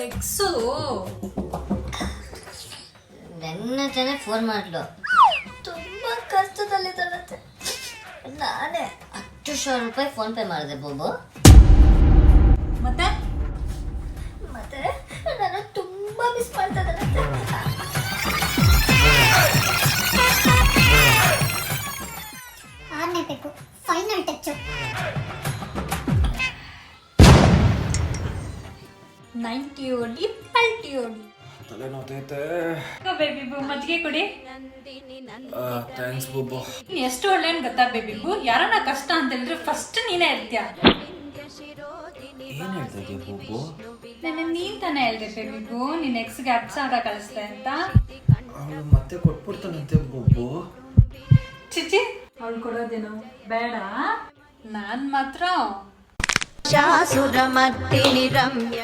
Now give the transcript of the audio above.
ನೆಕ್ಸು ನನ್ನ ಜನ ಫೋನ್ ಮಾಡ್ಲು ತುಂಬಾ ಕಷ್ಟದಲ್ಲಿದ್ದಾಳಂತೆ. ನಾನೇ 10,000 ರೂಪಾಯಿ ಫೋನ್ ಪೇ ಮಾಡಿದೆ ಬಾಬು. ಮತ್ತೆ ಮತ್ತೆ ನಾನು ತುಂಬಾ ಮಿಸ್ ಮಾಡ್ತಾ ಇದ್ದಾಳಂತೆ. ಆರನೇ ಬೇಕು ಫೈನಲ್ ಟಚ್. 90 ಓಡಿ ಪಲ್ಟಿ ಓಡಿ. ತಲೆನೋತೈತೆ. ಬೇಬಿ ಬೂ ಮಜ್ಜಿಗೆ ಕುಡಿ. ಥ್ಯಾಂಕ್ಸ್ ಬೊಬ್ಬು. ನೀನ್ ಎಷ್ಟು ಒಳ್ಳೆನ್ ಗೊತ್ತಾ ಬೇಬಿ ಬೂ, ಯಾರನ್ನ ಕಷ್ಟ ಅಂತ ಹೇಳಿದ್ರೆ ಫಸ್ಟ್ ನೀನೇ ಇರ್ತೀಯ. ಏನ್ ಹೇಳ್ತಾ ಇದೀಯ ಬೊಬ್ಬು? ನೀನ್ ತಾನೇ ಹೇಳ್ದೆ ಬೇಬಿ ಬೂ ನಿನ್ ಎಕ್ಸ್ಗೆ 10,000 ಕಳಿಸ್ತೆ ಅಂತ. ಅವಳು ಮತ್ತೆ ಕೊಟ್ಬಿಡ್ತಾನಂತೆ ಬೊಬ್ಬು. ಚಿಚಿ ಅವಳು ಕೊಡೋದೇನು ಬೇಡ, ನಾನ್ ಮಾತ್ರ ಶಾಸುರ ಮರ್ದಿನಿ ರಮ್ಯ